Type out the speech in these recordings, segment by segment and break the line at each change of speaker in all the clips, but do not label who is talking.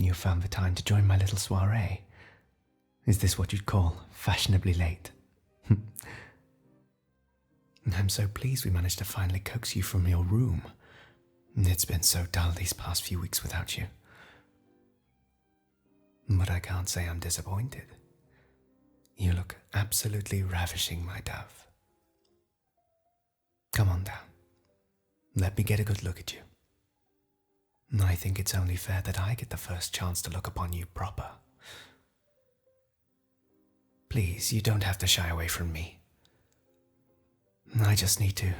you found the time to join my little soiree. Is this what you'd call fashionably late? I'm so pleased we managed to finally coax you from your room. It's been so dull these past few weeks without you. But I can't say I'm disappointed. You look absolutely ravishing, my dove. Come on down. Let me get a good look at you. I think it's only fair that I get the first chance to look upon you proper. Please, you don't have to shy away from me. I just need to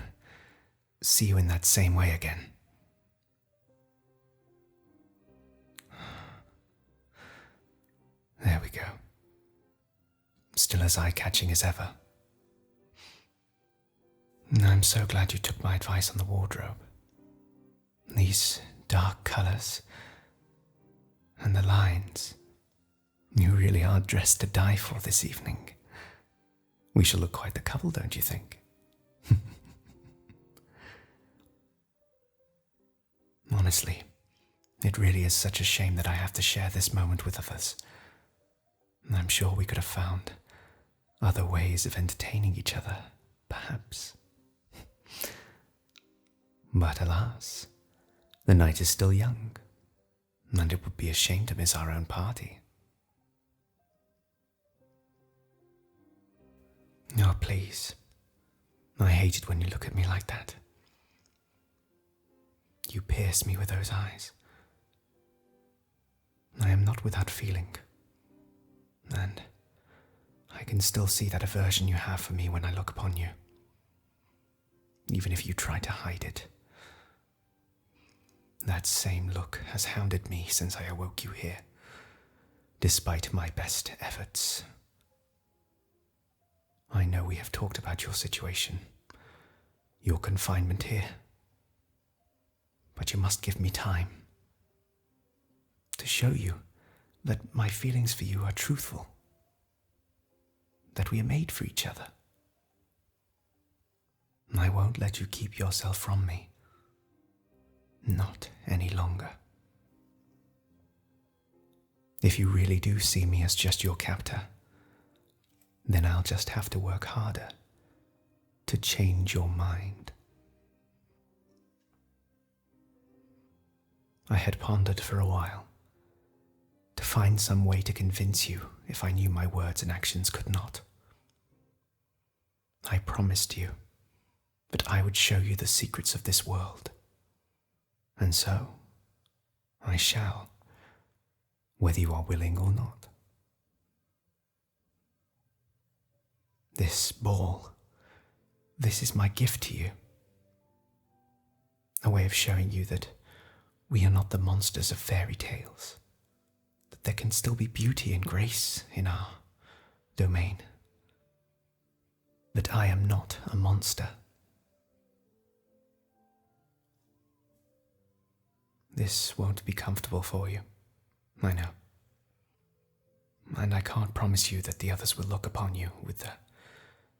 see you in that same way again. There we go. Still as eye-catching as ever. I'm so glad you took my advice on the wardrobe. These dark colours and the lines. You really are dressed to die for this evening. We shall look quite the couple, don't you think? Honestly, it really is such a shame that I have to share this moment with others. I'm sure we could have found other ways of entertaining each other, perhaps. But alas, the night is still young, and it would be a shame to miss our own party. Oh, please. I hate it when you look at me like that. You pierce me with those eyes. I am not without feeling, and I can still see that aversion you have for me when I look upon you, even if you try to hide it. That same look has hounded me since I awoke you here, despite my best efforts. I know we have talked about your situation, your confinement here, but you must give me time to show you that my feelings for you are truthful, that we are made for each other. I won't let you keep yourself from me. Not any longer. If you really do see me as just your captor, then I'll just have to work harder to change your mind. I had pondered for a while to find some way to convince you if I knew my words and actions could not. I promised you that I would show you the secrets of this world. And so, I shall, whether you are willing or not. This ball, this is my gift to you. A way of showing you that we are not the monsters of fairy tales, that there can still be beauty and grace in our domain, that I am not a monster. This won't be comfortable for you, I know. And I can't promise you that the others will look upon you with the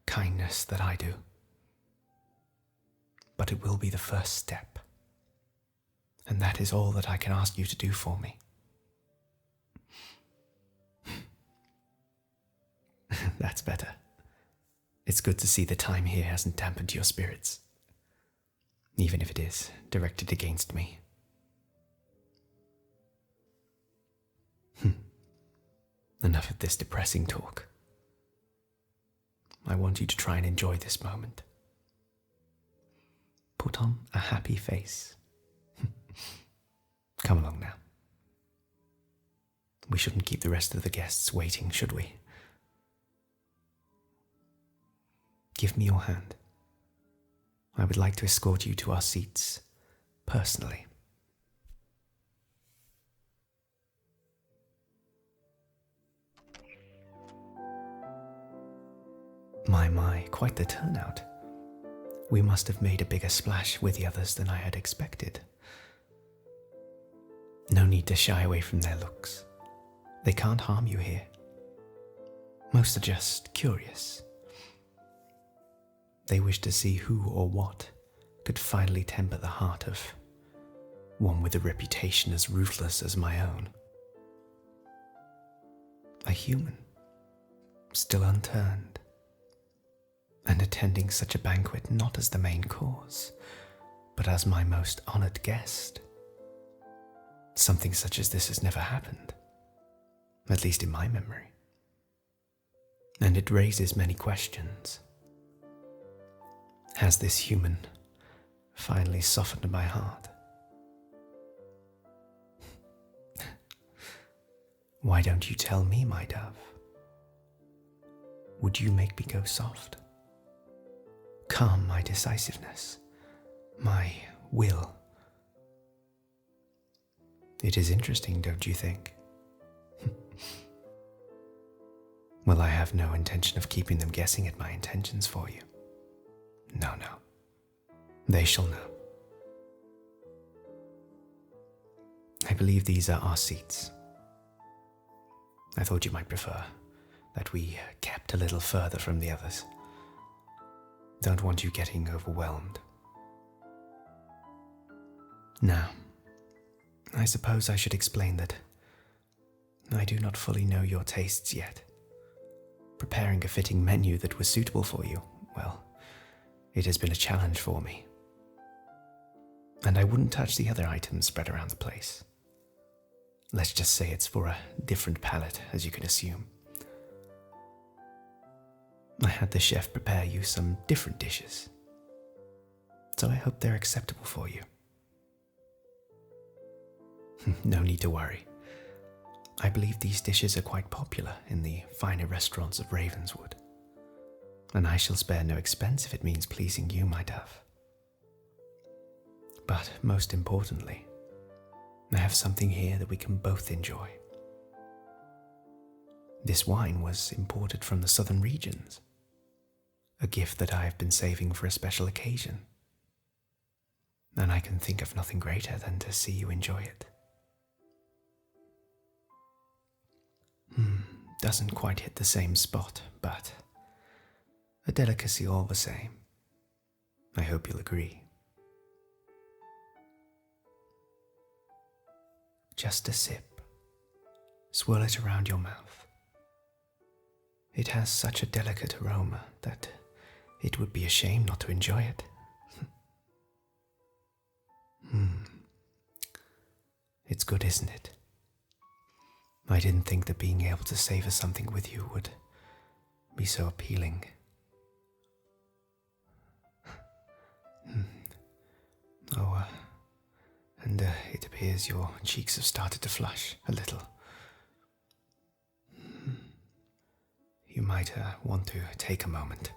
kindness that I do. But it will be the first step. And that is all that I can ask you to do for me. That's better. It's good to see the time here hasn't dampened your spirits, even if it is directed against me. Enough of this depressing talk. I want you to try and enjoy this moment. Put on a happy face. Come along now. We shouldn't keep the rest of the guests waiting, should we? Give me your hand. I would like to escort you to our seats, personally. My, quite the turnout. We must have made a bigger splash with the others than I had expected. No need to shy away from their looks. They can't harm you here. Most are just curious. They wish to see who or what could finally temper the heart of one with a reputation as ruthless as my own. a human, still unturned, and attending such a banquet not as the main course, but as my most honoured guest. Something such as this has never happened, at least in my memory. And it raises many questions. Has this human finally softened my heart? Why don't you tell me, my dove? Would you make me go soft? Calm my decisiveness, my will. It is interesting, don't you think? Well, I have no intention of keeping them guessing at my intentions for you. No. They shall know. I believe these are our seats. I thought you might prefer that we kept a little further from the others. Don't want you getting overwhelmed. Now, I suppose I should explain that I do not fully know your tastes yet. Preparing a fitting menu that was suitable for you, well, it has been a challenge for me. And I wouldn't touch the other items spread around the place. Let's just say it's for a different palate, as you can assume. I had the chef prepare you some different dishes, so I hope they're acceptable for you. No need to worry. I believe these dishes are quite popular in the finer restaurants of Ravenswood, and I shall spare no expense if it means pleasing you, my dove. But most importantly, I have something here that we can both enjoy. This wine was imported from the southern regions, a gift that I have been saving for a special occasion, and I can think of nothing greater than to see you enjoy it. Doesn't quite hit the same spot, but a delicacy all the same. I hope you'll agree. Just a sip. Swirl it around your mouth. It has such a delicate aroma that it would be a shame not to enjoy it. It's good, isn't it? I didn't think that being able to savor something with you would be so appealing. And it appears your cheeks have started to flush a little. You might want to take a moment.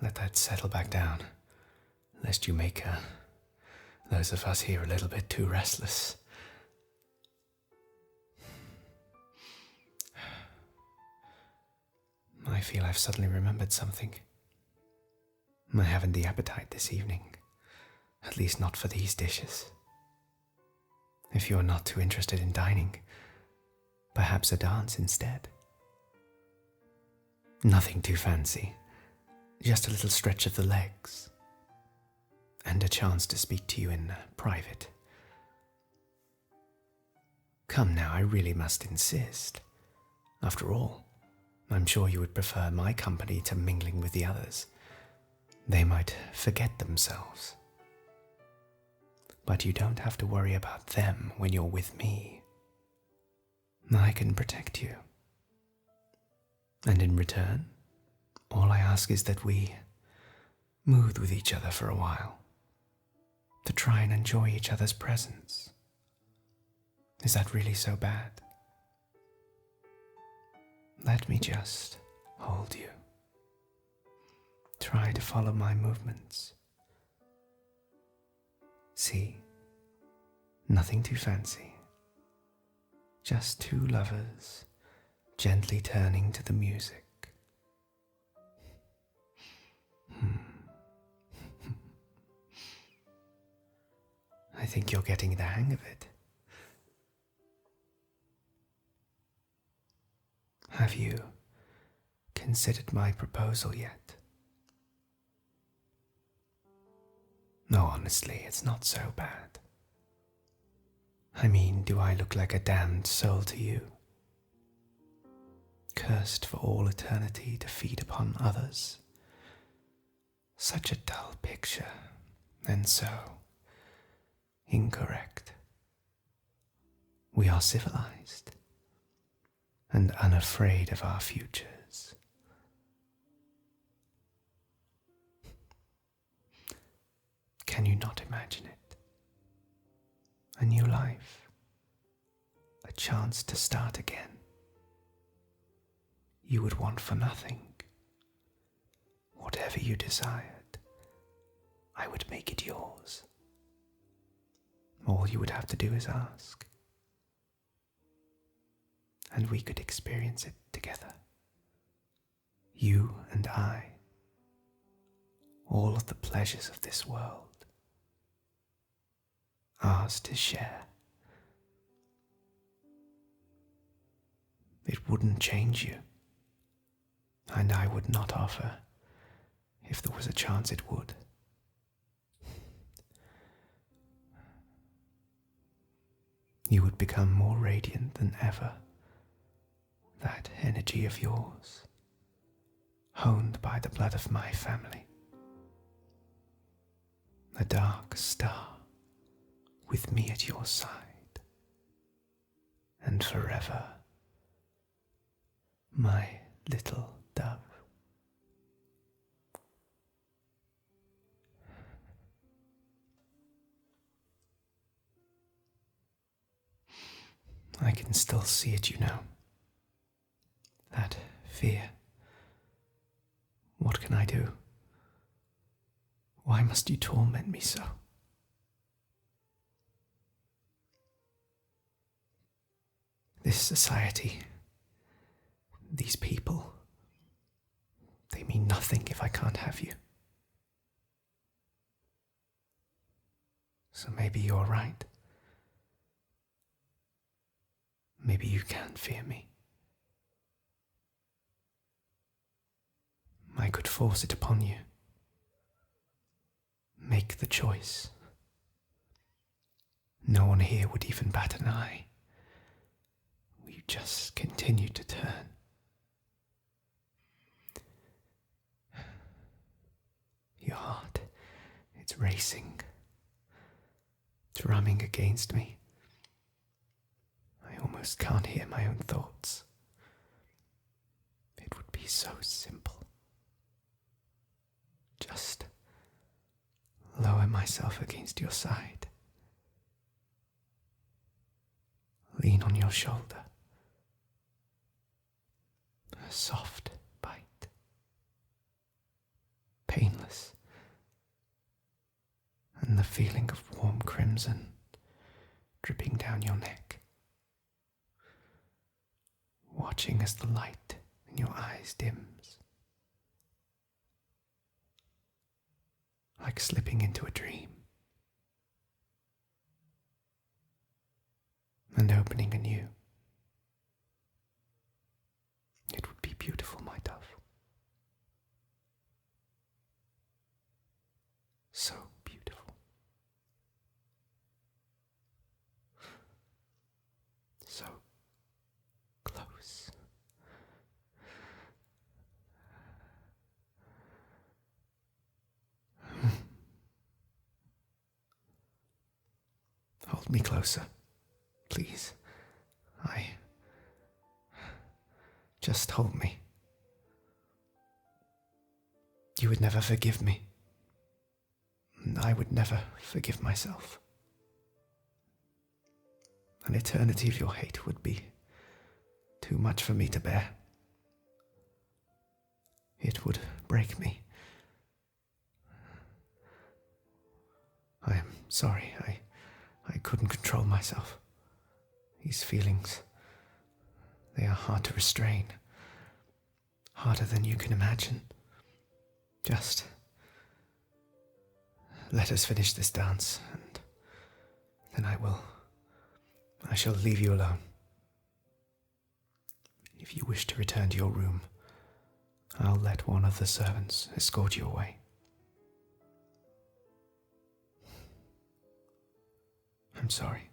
Let that settle back down, lest you make those of us here a little bit too restless. I feel I've suddenly remembered something. I haven't the appetite this evening, at least not for these dishes. If you're not too interested in dining, perhaps a dance instead. Nothing too fancy, just a little stretch of the legs, and a chance to speak to you in private. Come now, I really must insist. After all, I'm sure you would prefer my company to mingling with the others. They might forget themselves. But you don't have to worry about them when you're with me. I can protect you. And in return, all I ask is that we mood with each other for a while, to try and enjoy each other's presence. Is that really so bad? Let me just hold you. Try to follow my movements. See, nothing too fancy. Just two lovers gently turning to the music. I think you're getting the hang of it. Have you considered my proposal yet? No, honestly, it's not so bad. I mean, do I look like a damned soul to you? cursed for all eternity to feed upon others. Such a dull picture, and so incorrect. We are civilized and unafraid of our futures. Can you not imagine it? A new life, a chance to start again. You would want for nothing. Whatever you desired, I would make it yours. All you would have to do is ask, and we could experience it together. You and I, all of the pleasures of this world, ours to share. It wouldn't change you, and I would not offer if there was a chance it would. You would become more radiant than ever. That energy of yours, honed by the blood of my family. A dark star with me at your side, and forever, my little dove. I can still see it, you know. That fear. What can I do? Why must you torment me so? This society, these people, they mean nothing if I can't have you. So maybe you're right. Maybe you can't fear me. I could force it upon you. Make the choice. No one here would even bat an eye. We just continue to turn. Your heart, it's racing, drumming against me. I almost can't hear my own thoughts. It would be so simple. Just lower myself against your side. Lean on your shoulder. A soft bite. Painless. And the feeling of warm crimson dripping down your neck. Watching as the light in your eyes dims. Like slipping into a dream. And opening anew. It would be beautiful, my dove. So beautiful. So close. Hold me closer, please. Just hold me. You would never forgive me. And I would never forgive myself. An eternity of your hate would be too much for me to bear. It would break me. I am sorry. I couldn't control myself. These feelings, they are hard to restrain. Harder than you can imagine. Just let us finish this dance, and then I shall leave you alone. If you wish to return to your room, I'll let one of the servants escort you away. I'm sorry.